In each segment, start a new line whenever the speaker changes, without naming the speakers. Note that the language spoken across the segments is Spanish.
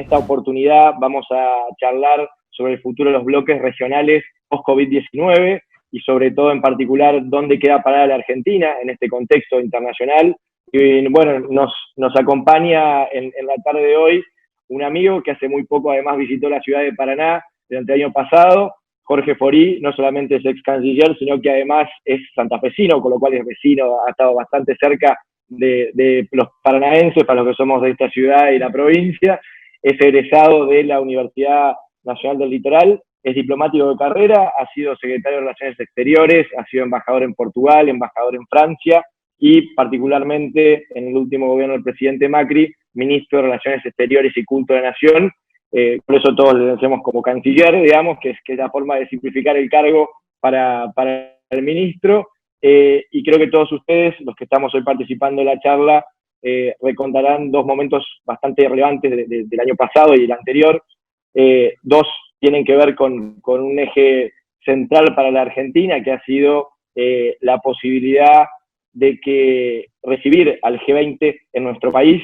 esta oportunidad vamos a charlar sobre el futuro de los bloques regionales post-COVID-19 y sobre todo en particular dónde queda parada la Argentina en este contexto internacional. Y bueno, nos acompaña en la tarde de hoy un amigo que hace muy poco además visitó la ciudad de Paraná durante el año pasado, Jorge Forí. No solamente es ex canciller, sino que además es santafesino, con lo cual es vecino, ha estado bastante cerca de los paranaenses, para los que somos de esta ciudad y la provincia. Es egresado de la Universidad Nacional del Litoral, es diplomático de carrera, ha sido secretario de Relaciones Exteriores, ha sido embajador en Portugal, embajador en Francia y particularmente en el último gobierno del presidente Macri, ministro de Relaciones Exteriores y Culto de Nación. Por eso todos le decimos como canciller, digamos, que es la forma de simplificar el cargo para el ministro. Y creo que todos ustedes, los que estamos hoy participando en la charla, recordarán dos momentos bastante relevantes del año pasado y el anterior. Dos tienen que ver con un eje central para la Argentina, que ha sido la posibilidad de recibir al G20 en nuestro país.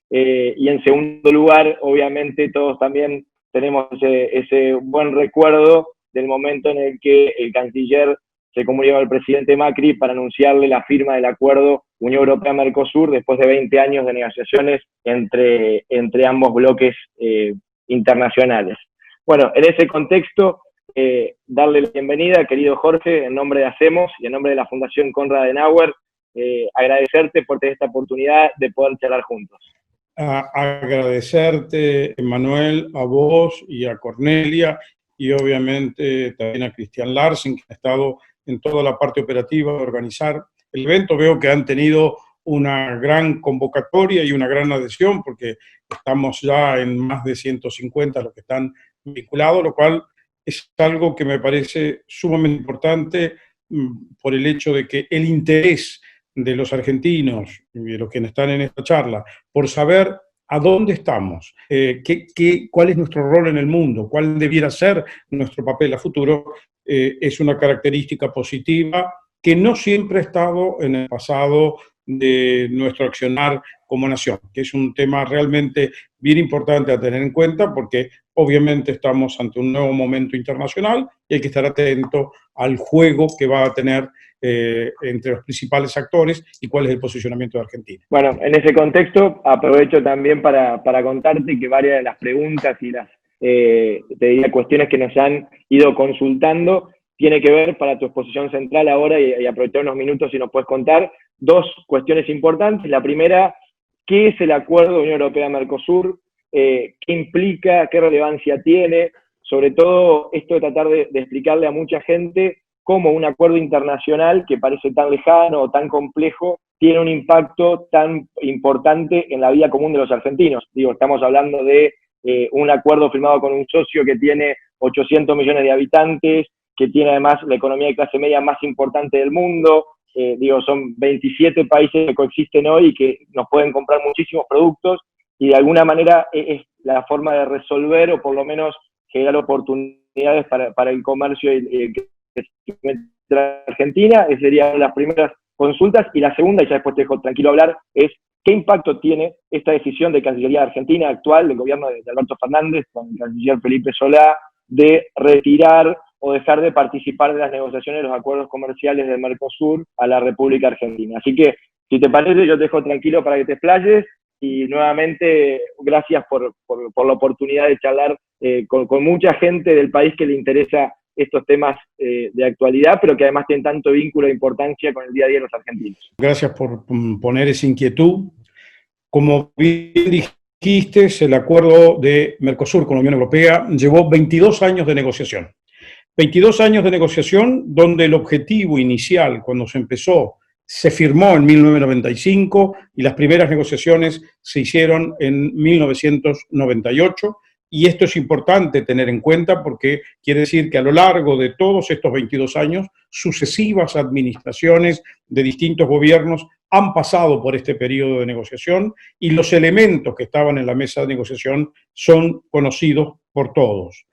Y en segundo lugar, obviamente, todos también tenemos ese buen recuerdo del momento en el que el canciller se comunicó al presidente Macri para anunciarle la firma del acuerdo Unión Europea-Mercosur después de 20 años de negociaciones entre ambos bloques internacionales. Bueno, en ese contexto, darle la bienvenida, querido Jorge, en nombre de Hacemos y en nombre de la Fundación Konrad Adenauer, agradecerte por tener esta oportunidad de poder charlar juntos.
Agradecerte, Emanuel, a vos y a Cornelia, y obviamente también a Cristian Larsen, que ha estado en toda la parte operativa de organizar el evento. Veo que han tenido una gran convocatoria y una gran adhesión, porque estamos ya en más de 150 los que están vinculados, lo cual es algo que me parece sumamente importante por el hecho de que el interés de los argentinos y de los que están en esta charla por saber a dónde estamos, cuál es nuestro rol en el mundo, cuál debiera ser nuestro papel a futuro, es una característica positiva que no siempre ha estado en el pasado de nuestro accionar como nación, que es un tema realmente bien importante a tener en cuenta, porque obviamente estamos ante un nuevo momento internacional y hay que estar atento al juego que va a tener entre los principales actores y cuál es el posicionamiento de Argentina.
Bueno, en ese contexto aprovecho también para contarte que varias de las preguntas y las te diría cuestiones que nos han ido consultando tiene que ver, para tu exposición central ahora, y aprovechar unos minutos si nos puedes contar, dos cuestiones importantes. La primera, ¿qué es el acuerdo Unión Europea-Mercosur? ¿Qué implica? ¿Qué relevancia tiene? Sobre todo esto de tratar de explicarle a mucha gente cómo un acuerdo internacional que parece tan lejano o tan complejo tiene un impacto tan importante en la vida común de los argentinos. Digo, estamos hablando de un acuerdo firmado con un socio que tiene 800 millones de habitantes, que tiene además la economía de clase media más importante del mundo. Son 27 países que coexisten hoy y que nos pueden comprar muchísimos productos, y de alguna manera es la forma de resolver o por lo menos generar oportunidades para el comercio y el crecimiento de la Argentina. Esas serían las primeras consultas. Y la segunda, y ya después te dejo tranquilo hablar, es ¿qué impacto tiene esta decisión de Cancillería Argentina actual, del gobierno de Alberto Fernández, con el canciller Felipe Solá, de retirar o dejar de participar de las negociaciones de los acuerdos comerciales del Mercosur a la República Argentina? Así que, si te parece, yo te dejo tranquilo para que te explayes, y nuevamente gracias por la oportunidad de charlar con mucha gente del país que le interesa estos temas de actualidad, pero que además tienen tanto vínculo e importancia con el día a día de los argentinos.
Gracias por poner esa inquietud. Como bien dijiste, el acuerdo de Mercosur con la Unión Europea llevó 22 años de negociación. 22 años de negociación donde el objetivo inicial, cuando se empezó, se firmó en 1995 y las primeras negociaciones se hicieron en 1998. Y esto es importante tener en cuenta porque quiere decir que a lo largo de todos estos 22 años, sucesivas administraciones de distintos gobiernos han pasado por este periodo de negociación y los elementos que estaban en la mesa de negociación son conocidos por todos.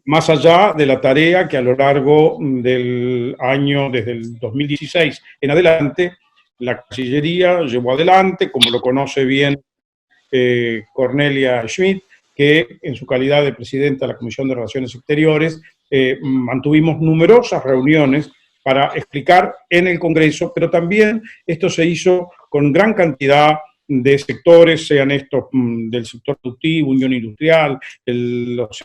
Más allá de la tarea que a lo largo del año, desde el 2016 en adelante, la Cancillería llevó adelante, como lo conoce bien Cornelia Schmidt, que en su calidad de presidenta de la Comisión de Relaciones Exteriores mantuvimos numerosas reuniones para explicar en el Congreso, pero también esto se hizo con gran cantidad de sectores, sean estos del sector productivo, unión industrial, los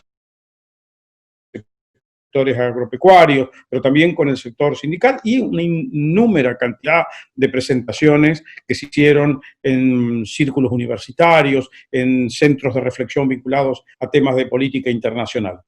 sectores agropecuarios, pero también con el sector sindical y una innúmera cantidad de presentaciones que se hicieron en círculos universitarios, en centros de reflexión vinculados a temas de política internacional.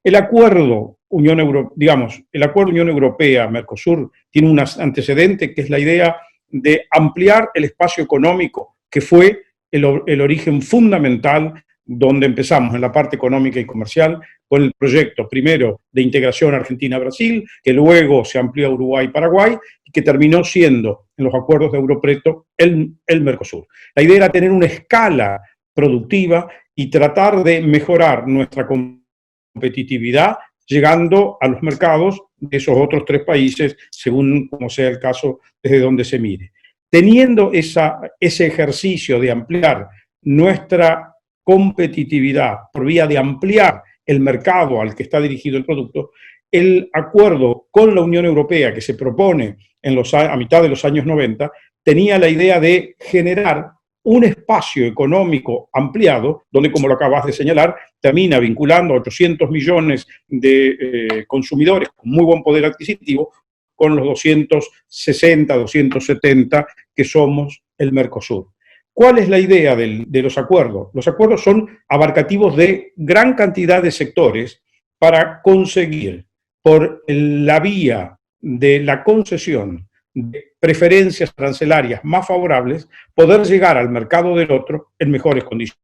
El acuerdo Unión Europea-Mercosur tiene un antecedente que es la idea de ampliar el espacio económico, que fue el origen fundamental donde empezamos en la parte económica y comercial, con el proyecto primero de integración Argentina-Brasil, que luego se amplió a Uruguay y Paraguay, y que terminó siendo, en los acuerdos de Europreto, el Mercosur. La idea era tener una escala productiva y tratar de mejorar nuestra competitividad llegando a los mercados de esos otros 3 países, según como sea el caso, desde donde se mire. Teniendo ese ejercicio de ampliar nuestra competitividad por vía de ampliar el mercado al que está dirigido el producto, el acuerdo con la Unión Europea que se propone a mitad de los años 90 tenía la idea de generar un espacio económico ampliado, donde, como lo acabas de señalar, termina vinculando a 800 millones de consumidores con muy buen poder adquisitivo con los 260, 270 que somos el Mercosur. ¿Cuál es la idea de los acuerdos? Los acuerdos son abarcativos de gran cantidad de sectores para conseguir, por la vía de la concesión de preferencias arancelarias más favorables, poder llegar al mercado del otro en mejores condiciones.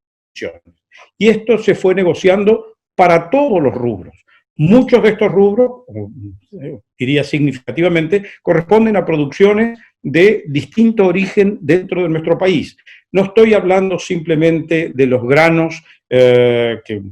Y esto se fue negociando para todos los rubros. Muchos de estos rubros, diría significativamente, corresponden a producciones de distinto origen dentro de nuestro país. No estoy hablando simplemente de los granos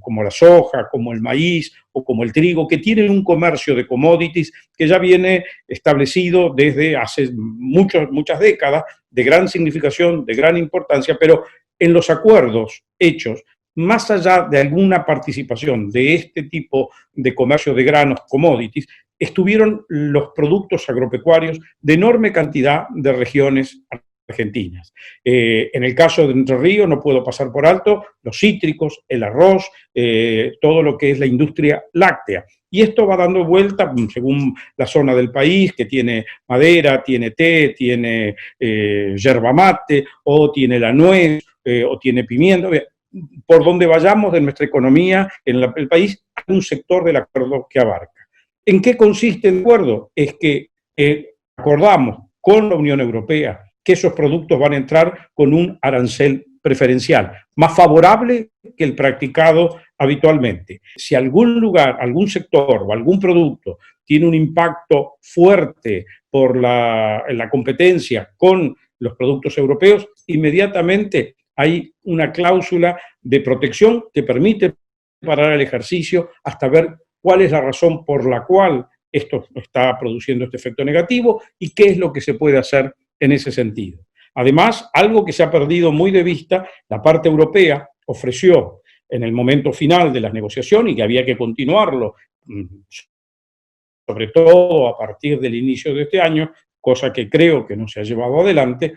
como la soja, como el maíz o como el trigo, que tienen un comercio de commodities que ya viene establecido desde hace muchas décadas, de gran significación, de gran importancia, pero en los acuerdos hechos, más allá de alguna participación de este tipo de comercio de granos, commodities, estuvieron los productos agropecuarios de enorme cantidad de regiones argentinas. En el caso de Entre Ríos no puedo pasar por alto los cítricos, el arroz, todo lo que es la industria láctea. Y esto va dando vuelta según la zona del país, que tiene madera, tiene té, tiene yerba mate, o tiene la nuez, o tiene pimiento. Por donde vayamos de nuestra economía en el país, hay un sector del acuerdo que abarca. ¿En qué consiste el acuerdo? Es que acordamos con la Unión Europea que esos productos van a entrar con un arancel preferencial, más favorable que el practicado habitualmente. Si algún lugar, algún sector o algún producto tiene un impacto fuerte en la competencia con los productos europeos, inmediatamente hay una cláusula de protección que permite parar el ejercicio hasta ver cuál es la razón por la cual esto está produciendo este efecto negativo y qué es lo que se puede hacer en ese sentido. Además, algo que se ha perdido muy de vista, la parte europea ofreció en el momento final de las negociaciones y que había que continuarlo, sobre todo a partir del inicio de este año, cosa que creo que no se ha llevado adelante,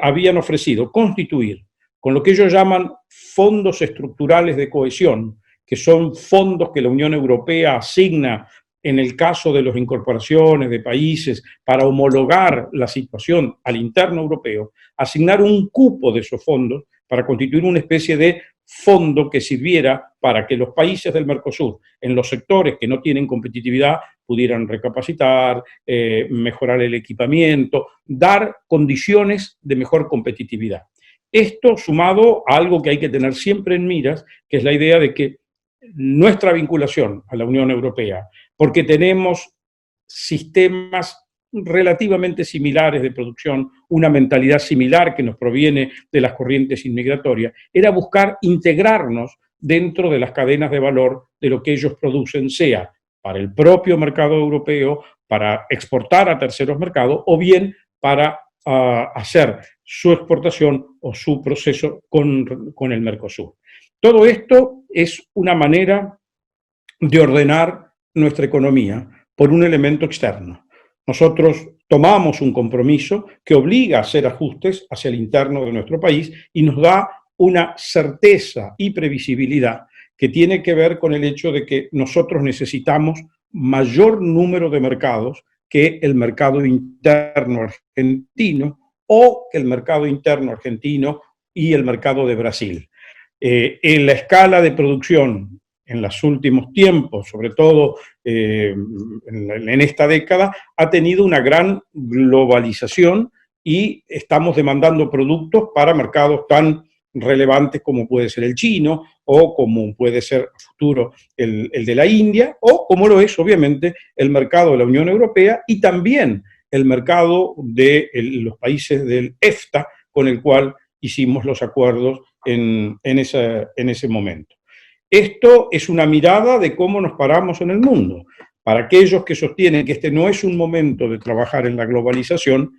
habían ofrecido constituir con lo que ellos llaman fondos estructurales de cohesión, que son fondos que la Unión Europea asigna en el caso de las incorporaciones de países para homologar la situación al interno europeo, asignar un cupo de esos fondos para constituir una especie de fondo que sirviera para que los países del Mercosur, en los sectores que no tienen competitividad, pudieran recapacitar, mejorar el equipamiento, dar condiciones de mejor competitividad. Esto sumado a algo que hay que tener siempre en miras, que es la idea de que nuestra vinculación a la Unión Europea, porque tenemos sistemas relativamente similares de producción, una mentalidad similar que nos proviene de las corrientes inmigratorias, era buscar integrarnos dentro de las cadenas de valor de lo que ellos producen, sea para el propio mercado europeo, para exportar a terceros mercados, o bien para hacer su exportación o su proceso con el Mercosur. Todo esto es una manera de ordenar nuestra economía por un elemento externo. Nosotros tomamos un compromiso que obliga a hacer ajustes hacia el interno de nuestro país y nos da una certeza y previsibilidad que tiene que ver con el hecho de que nosotros necesitamos mayor número de mercados que el mercado interno argentino o que el mercado interno argentino y el mercado de Brasil. En la escala de producción en los últimos tiempos, sobre todo en esta década, ha tenido una gran globalización y estamos demandando productos para mercados tan relevantes como puede ser el chino o como puede ser a futuro el de la India o como lo es obviamente el mercado de la Unión Europea y también el mercado de los países del EFTA con el cual hicimos los acuerdos en ese momento. Esto es una mirada de cómo nos paramos en el mundo. Para aquellos que sostienen que este no es un momento de trabajar en la globalización,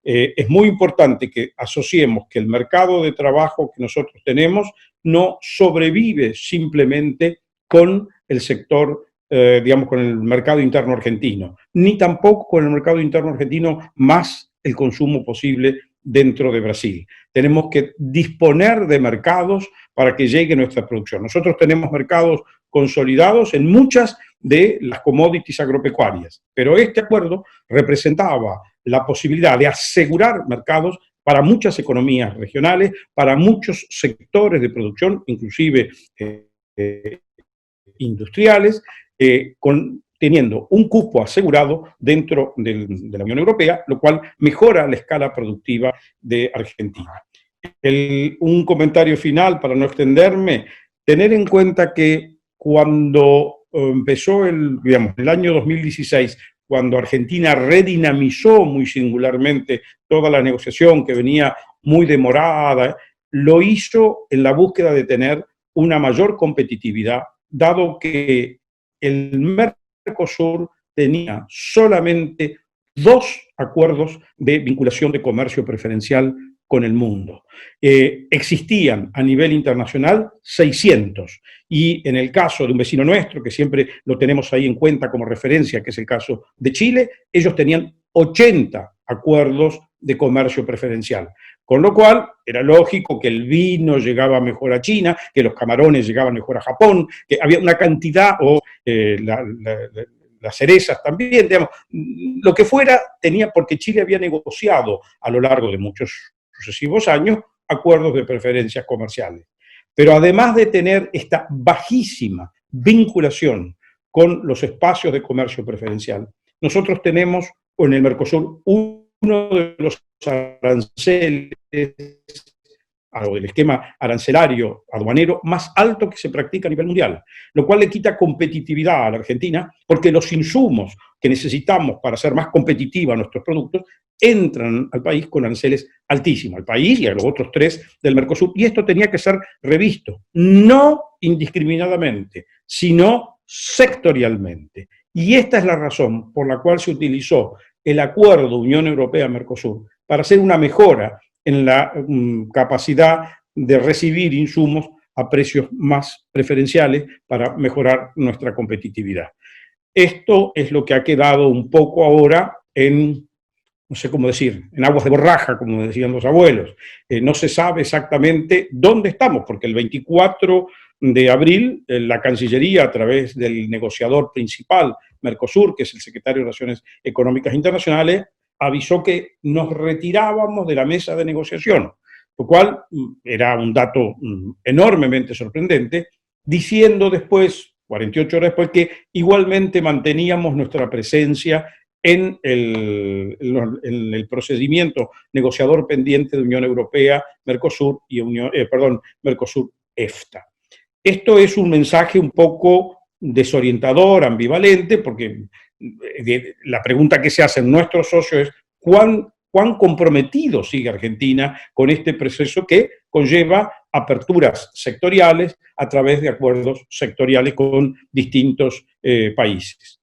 es muy importante que asociemos que el mercado de trabajo que nosotros tenemos no sobrevive simplemente con el sector, digamos, con el mercado interno argentino, ni tampoco con el mercado interno argentino más el consumo posible dentro de Brasil. Tenemos que disponer de mercados para que llegue nuestra producción. Nosotros tenemos mercados consolidados en muchas de las commodities agropecuarias, pero este acuerdo representaba la posibilidad de asegurar mercados para muchas economías regionales, para muchos sectores de producción, inclusive industriales, teniendo un cupo asegurado dentro de la Unión Europea, lo cual mejora la escala productiva de Argentina. Un comentario final para no extenderme, tener en cuenta que cuando empezó el año 2016, cuando Argentina redinamizó muy singularmente toda la negociación que venía muy demorada, lo hizo en la búsqueda de tener una mayor competitividad, dado que el Mercosur tenía solamente 2 acuerdos de vinculación de comercio preferencial con el mundo. Existían a nivel internacional 600 y en el caso de un vecino nuestro, que siempre lo tenemos ahí en cuenta como referencia, que es el caso de Chile, ellos tenían 80 acuerdos de comercio preferencial. Con lo cual, era lógico que el vino llegaba mejor a China, que los camarones llegaban mejor a Japón, que había una cantidad, o las cerezas también, digamos, lo que fuera, tenía, porque Chile había negociado a lo largo de muchos sucesivos años acuerdos de preferencias comerciales. Pero además de tener esta bajísima vinculación con los espacios de comercio preferencial, nosotros tenemos en el Mercosur uno de los aranceles, o del esquema arancelario aduanero más alto que se practica a nivel mundial, lo cual le quita competitividad a la Argentina, porque los insumos que necesitamos para hacer más competitiva nuestros productos entran al país con aranceles altísimos, al país y a los otros 3 del Mercosur, y esto tenía que ser revisto, no indiscriminadamente, sino sectorialmente. Y esta es la razón por la cual se utilizó el acuerdo Unión Europea-Mercosur para hacer una mejora en la capacidad de recibir insumos a precios más preferenciales para mejorar nuestra competitividad. Esto es lo que ha quedado un poco ahora en, no sé cómo decir, en aguas de borraja, como decían los abuelos. No se sabe exactamente dónde estamos, porque el 24 de abril la Cancillería, a través del negociador principal, Mercosur, que es el secretario de Relaciones Económicas Internacionales, avisó que nos retirábamos de la mesa de negociación, lo cual era un dato enormemente sorprendente, diciendo después, 48 horas después, que igualmente manteníamos nuestra presencia en el procedimiento negociador pendiente de Unión Europea, Mercosur y Mercosur-EFTA. Esto es un mensaje un poco desorientador, ambivalente, porque la pregunta que se hacen nuestros socios es ¿cuán comprometido sigue Argentina con este proceso que conlleva aperturas sectoriales a través de acuerdos sectoriales con distintos países?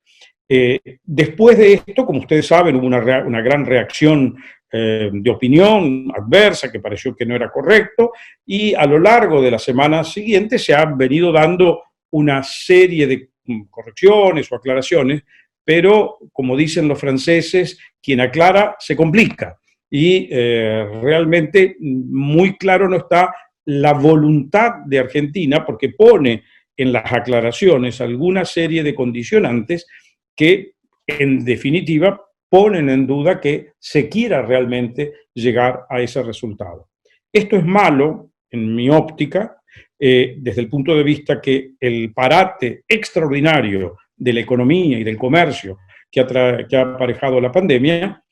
Después de esto, como ustedes saben, hubo una gran reacción de opinión adversa, que pareció que no era correcto, y a lo largo de las semanas siguientes se han venido dando una serie de correcciones o aclaraciones, pero como dicen los franceses, quien aclara se complica, y realmente muy claro no está la voluntad de Argentina, porque pone en las aclaraciones alguna serie de condicionantes que, en definitiva, ponen en duda que se quiera realmente llegar a ese resultado. Esto es malo, en mi óptica, desde el punto de vista que el parate extraordinario de la economía y del comercio que ha aparejado la pandemia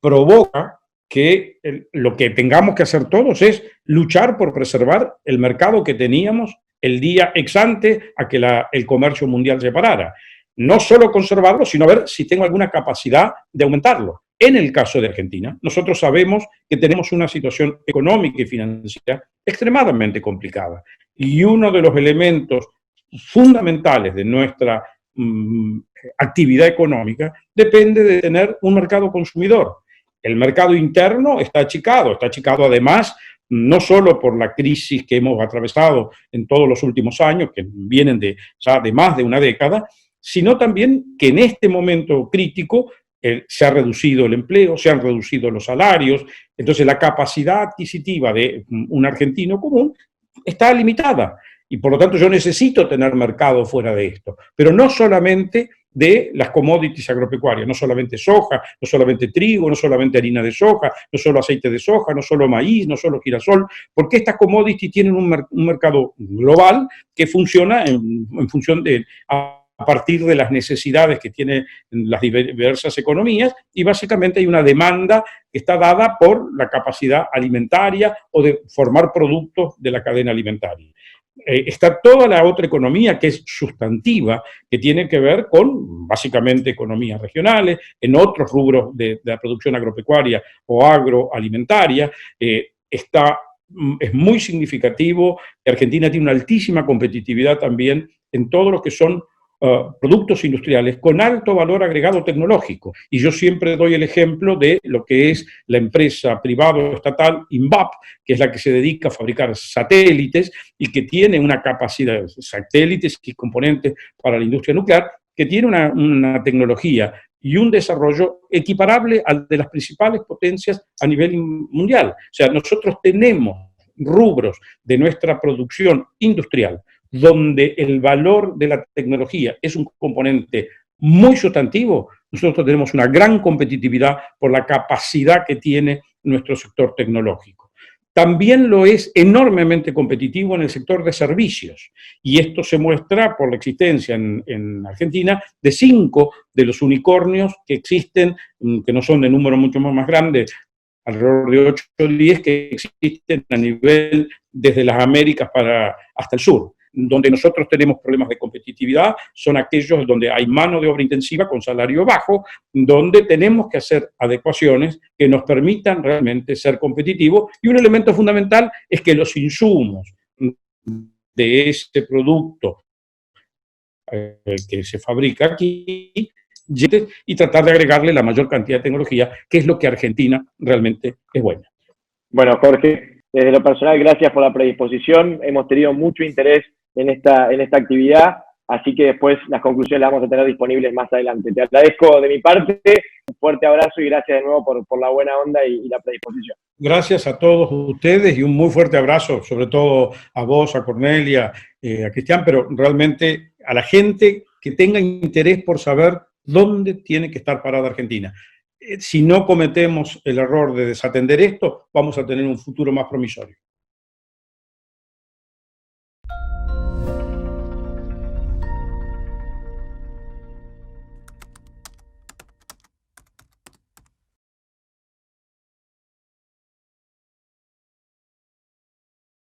provoca que lo que tengamos que hacer todos es luchar por preservar el mercado que teníamos el día ex ante a que el comercio mundial se parara. No solo conservarlo, sino ver si tengo alguna capacidad de aumentarlo. En el caso de Argentina, nosotros sabemos que tenemos una situación económica y financiera extremadamente complicada. Y uno de los elementos fundamentales de nuestra actividad económica depende de tener un mercado consumidor. El mercado interno está achicado además no solo por la crisis que hemos atravesado en todos los últimos años, que vienen ya de más de una década, sino también que en este momento crítico se ha reducido el empleo, se han reducido los salarios, entonces la capacidad adquisitiva de un argentino común está limitada. Y por lo tanto yo necesito tener mercado fuera de esto, pero no solamente de las commodities agropecuarias, no solamente soja, no solamente trigo, no solamente harina de soja, no solo aceite de soja, no solo maíz, no solo girasol, porque estas commodities tienen un mercado global que funciona en función de a partir de las necesidades que tienen las diversas economías, y básicamente hay una demanda que está dada por la capacidad alimentaria o de formar productos de la cadena alimentaria. Está toda la otra economía que es sustantiva, que tiene que ver con, básicamente, economías regionales, en otros rubros de la producción agropecuaria o agroalimentaria. Es muy significativo. Argentina tiene una altísima competitividad también en todo lo que son productos industriales con alto valor agregado tecnológico. Y yo siempre doy el ejemplo de lo que es la empresa privado-estatal INVAP, que es la que se dedica a fabricar satélites y que tiene una capacidad de satélites y componentes para la industria nuclear, que tiene una tecnología y un desarrollo equiparable al de las principales potencias a nivel mundial. O sea, nosotros tenemos rubros de nuestra producción industrial donde el valor de la tecnología es un componente muy sustantivo. Nosotros tenemos una gran competitividad por la capacidad que tiene nuestro sector tecnológico. También lo es enormemente competitivo en el sector de servicios, y esto se muestra por la existencia en Argentina de 5 de los unicornios que existen, que no son de número mucho más grande, alrededor de 8 o 10 que existen a nivel desde las Américas hasta el sur. Donde nosotros tenemos problemas de competitividad son aquellos donde hay mano de obra intensiva con salario bajo, donde tenemos que hacer adecuaciones que nos permitan realmente ser competitivos, y un elemento fundamental es que los insumos de ese producto que se fabrica aquí y tratar de agregarle la mayor cantidad de tecnología, que es lo que Argentina realmente es buena.
Bueno, Jorge, desde lo personal, gracias por la predisposición. Hemos tenido mucho interés en esta actividad, así que después las conclusiones las vamos a tener disponibles más adelante. Te agradezco de mi parte, un fuerte abrazo y gracias de nuevo por la buena onda y la predisposición.
Gracias a todos ustedes y un muy fuerte abrazo, sobre todo a vos, a Cornelia, a Cristian, pero realmente a la gente que tenga interés por saber dónde tiene que estar parada Argentina. Si no cometemos el error de desatender esto, vamos a tener un futuro más promisorio.